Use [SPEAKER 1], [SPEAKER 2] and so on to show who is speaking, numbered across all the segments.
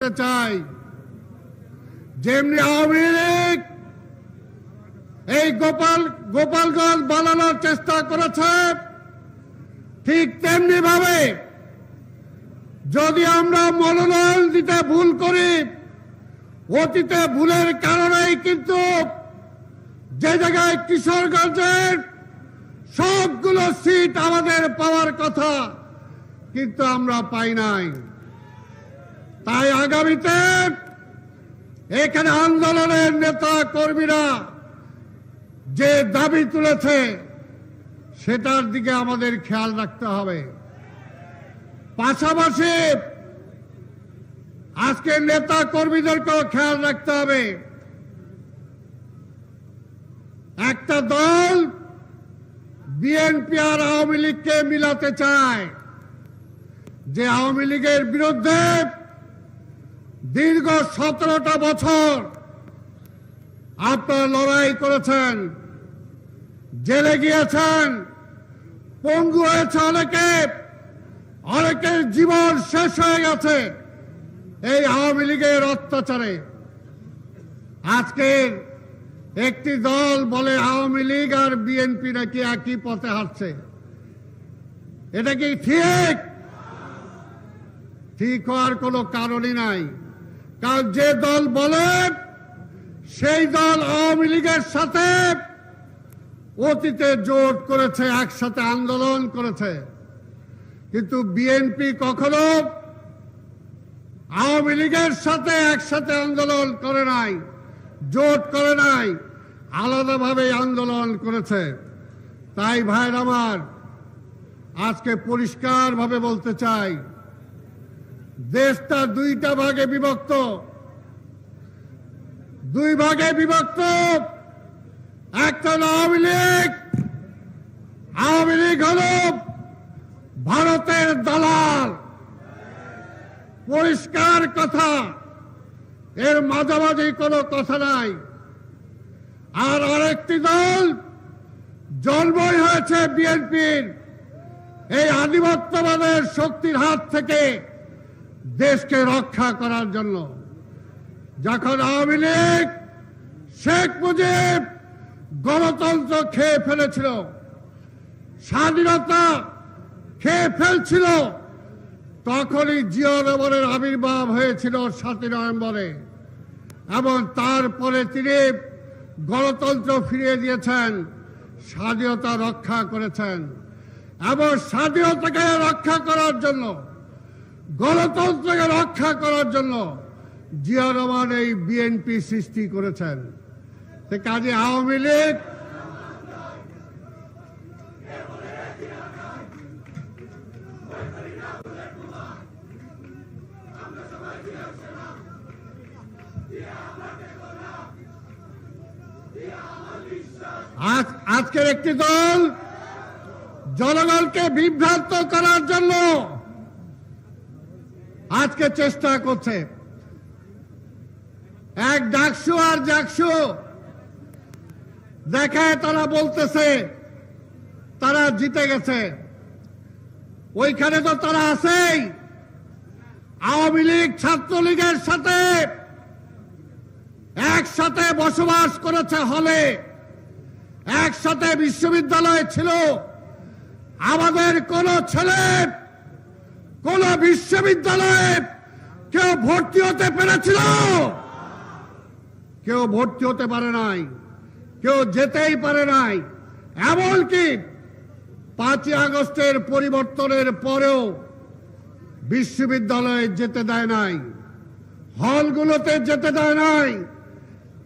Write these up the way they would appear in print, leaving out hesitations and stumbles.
[SPEAKER 1] চাই যেমনি আওয়ামী লীগ এই গোপালগঞ্জ বানানোর চেষ্টা করেছে, ঠিক তেমনি ভাবে যদি আমরা মনোনয়ন দিতে ভুল করি, অতীতে ভুলের কারণেই কিন্তু যে জায়গায় কিশোরগঞ্জের সবগুলো সিট আমাদের পাওয়ার কথা কিন্তু আমরা পাই নাই। তাই আগামীতে এখানে আন্দোলনের নেতা কর্মীরা যে দাবি তুলেছে সেটার দিকে আমাদের খেয়াল রাখতে হবে। পাশাপাশি আজকে নেতা কর্মীদেরকেও খেয়াল রাখতে হবে। একটা দল বিএনপি আর আওয়ামী লীগকে মিলাতে চায়, যে আওয়ামী লীগের বিরুদ্ধে দীর্ঘ 17টা বছর আপনারা লড়াই করেছেন, জেলে গিয়েছেন, পঙ্গু হয়েছে অনেকের জীবন শেষ হয়ে গেছে এই আওয়ামী লীগের অত্যাচারে। আজকের একটি দল বলে আওয়ামী লীগ আর বিএনপি নাকি একই পথে হাঁটছে। এটা কি ঠিক? ঠিক হওয়ার কোনো কারণই নাই। কারণ যে দল বলে সেই দল আওয়ামী লীগের সাথে অতীতে জোট করেছে, একসাথে আন্দোলন করেছে, কিন্তু বিএনপি কখনো আওয়ামী লীগের সাথে একসাথে আন্দোলন করে নাই, জোট করে নাই, আলাদাভাবে আন্দোলন করেছে। তাই ভাইরা আমার, আজকে পরিষ্কারভাবে বলতে চাই, দেশটা দুইটা ভাগে বিভক্ত, দুই ভাগে বিভক্ত। একটা আওয়ামী লীগ, আওয়ামী লীগ হল ভারতের দালাল, পরিষ্কার কথা, এর মাঝামাঝি কোনো কথা নাই। আর আরেকটি দল জন্মই হয়েছে বিএনপির এই আধিপত্যবাদের শক্তির হাত থেকে দেশকে রক্ষা করার জন্য। যখন আওয়ামী লীগ শেখ মুজিব গণতন্ত্র খেয়ে ফেলেছিল, স্বাধীনতা খেয়ে ফেলছিল, তখনই জিয়া রহমানের আবির্ভাব হয়েছিল 7 নভেম্বরে, এবং তারপরে তিনি গণতন্ত্র ফিরিয়ে দিয়েছেন, স্বাধীনতা রক্ষা করেছেন। এবং স্বাধীনতাকে রক্ষা করার জন্য, গণতন্ত্রকে রক্ষা করার জন্য জিয়া রহমান এই বিএনপি সৃষ্টি করেছেন। কাজে আওয়ামী লীগ আজকের একটি দল জনগণকে বিভ্রান্ত করার জন্য আজকে চেষ্টা করছে। এক ডাকসু আর জাকসু দেখায় তারা বলতেছে তারা জিতে গেছে, ওইখানে তো তারা আছেই। আওয়ামী লীগ ছাত্রলীগের সাথে একসাথে বসবাস করেছে, হলে একসাথে বিশ্ববিদ্যালয় ছিল। আমাদের কোন ছেলে কোন বিশ্ববিদ্যালয়ে কেউ ভর্তি হতে পেরেছিল? কেউ ভর্তি হতে পারে নাই, কেউ যেতেই পারে নাই। এমনকি 5ই আগস্টের পরিবর্তনের পরেও বিশ্ববিদ্যালয়ে যেতে দেয় নাই, হলগুলোতে যেতে দেয় নাই।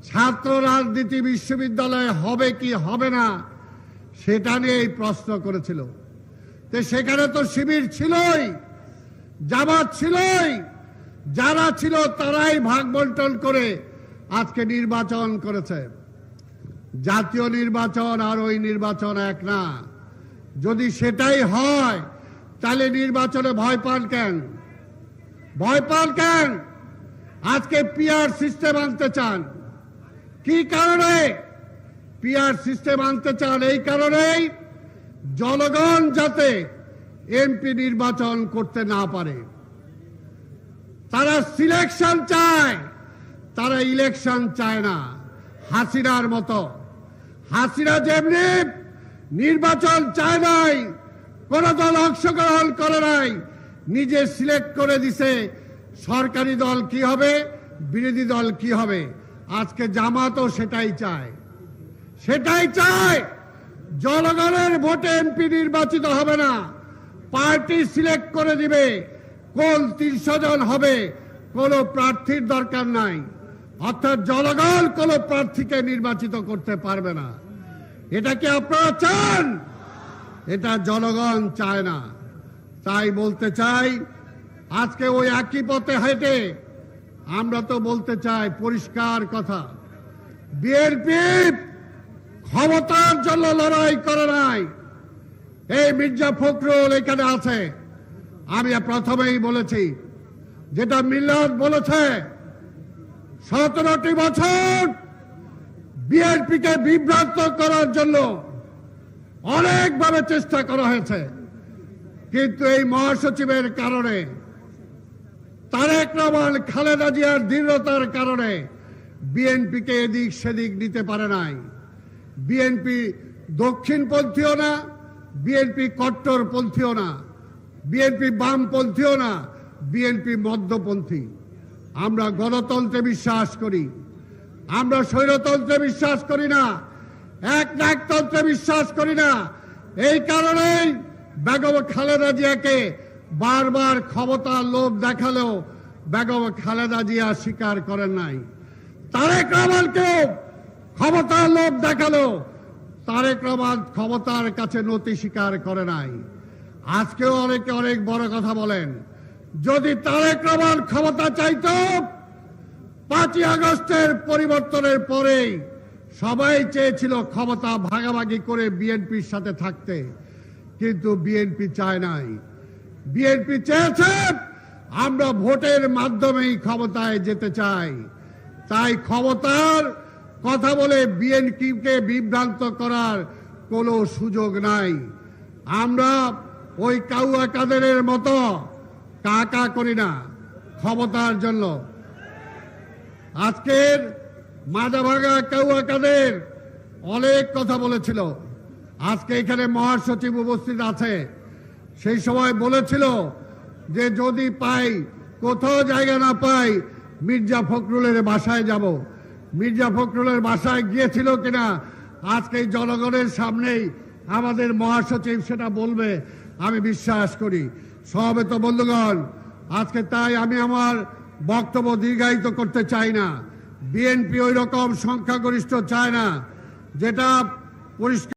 [SPEAKER 1] ছাত্র রাজনীতি বিশ্ববিদ্যালয়ে হবে কি হবে না সেটা নিয়েই প্রশ্ন করেছিল। তো সেখানে তো শিবির ছিলই, জামাত ছিলই, যারা ছিল তারাই ভাগ বন্টন করে আজকে নির্বাচন করেছে। জাতীয় নির্বাচন আর ওই নির্বাচন এক না। যদি সেটাই হয় তাহলে নির্বাচনে ভয় পান কেন? ভয় পান কেন? আজকে পিআর সিস্টেম আনতে চান, কি কারণে পিআর সিস্টেম আনতে চান? এই কারণেই জনগণ যাতে এমপি নির্বাচন করতে না পারে। তারা সিলেকশন চায়, তারা ইলেকশন চায় না। হাসিনার মতো, হাসিনা যেমনি নির্বাচন চায় নাই, কোন দল অংশগ্রহণ করে নাই, নিজে সিলেক্ট করে দিছে সরকারি দল কি হবে, বিরোধী দল কি হবে। আজকে জামাতও সেটাই চায়, সেটাই চায়। জনগণের ভোটে এমপি নির্বাচিত হবে না, পার্টি সিলেক্ট করে দিবে কোন 300 জন হবে, কোন প্রার্থীর দরকার নাই। অর্থাৎ জনগণ কোন প্রার্থীকে নির্বাচিত করতে পারবে না। এটা কি আপনারা চান? এটা জনগণ চায় না। তাই বলতে চাই, আজকে ওই একই পথে হেঁটে আমরা তো বলতে চাই পরিষ্কার কথা, বিএনপি ক্ষমতার জন্য লড়াই করে নাই। এই মির্জা ফখরুল এখানে আছে, আমি প্রথমেই বলেছি, যেটা মিল্লাত বলেছে, 17টি বছর বিএনপিকে বিভ্রান্ত করার জন্য অনেকভাবে চেষ্টা করা হয়েছে, কিন্তু এই মহাসচিবের কারণে, তারেক রহমান খালেদা জিয়ার দৃঢ়তার কারণে বিএনপিকে এদিক সেদিক নিতে পারে নাই। বিএনপি দক্ষিণপন্থীও না, বিএনপি কট্টরপন্থীও না, বিএনপি বামপন্থীও না, বিএনপি মধ্যপন্থী। আমরা গণতন্ত্রে বিশ্বাস করি, আমরা স্বৈরতন্ত্রে বিশ্বাস করি না, একনায়কতন্ত্রে বিশ্বাস করি না। এই কারণেই বেগম খালেদা জিয়াকে বারবার ক্ষমতার লোভ দেখালেও বেগম খালেদা জিয়া স্বীকার করেন নাই। তারেক রহমানকেও ক্ষমতার লোভ দেখালো, তারেক রহমান ক্ষমতার কাছে নতি স্বীকার করে নাই। আজকেও অনেকে অনেক বড় কথা বলেন। যদি তারেক রহমান ক্ষমতা চাইতো, 5ই আগস্টের পরিবর্তনের পরেই সবাই চেয়েছিল ক্ষমতা ভাগাভাগি করে বিএনপির সাথে থাকতে, কিন্তু বিএনপি চায় নাই। বিএনপি চেয়েছে আমরা ভোটের মাধ্যমেই ক্ষমতায় যেতে চাই। তাই ক্ষমতার কথা বলে বিএনপিকে বিভ্রান্ত করার কোনো সুযোগ নাই। আমরা ওই কাউয়া কাদেরের মতো কাকা করি না ক্ষমতার জন্য। আজকের মাদাভাঙা কাউয়া কাদের অনেক কথা বলেছিল। আজকে এখানে মহাসচিব উপস্থিত আছে, সেই সময় বলেছিল যে যদি পাই, কোথাও জায়গা না পাই, মির্জা ফখরুলের বাসায় যাব। মির্জা ফখরুলের বাসায় গিয়েছিল কিনা আজকে জনগণের সামনেই আমাদের মহাসচিব সেটা বলবে, আমি বিশ্বাস করি। সমবেত বন্ধুগণ, আজকে তাই আমি আমার বক্তব্য দীর্ঘায়িত করতে চাই না। বিএনপি ওই রকম সংখ্যাগরিষ্ঠ চায় না, যেটা পরিষ্কার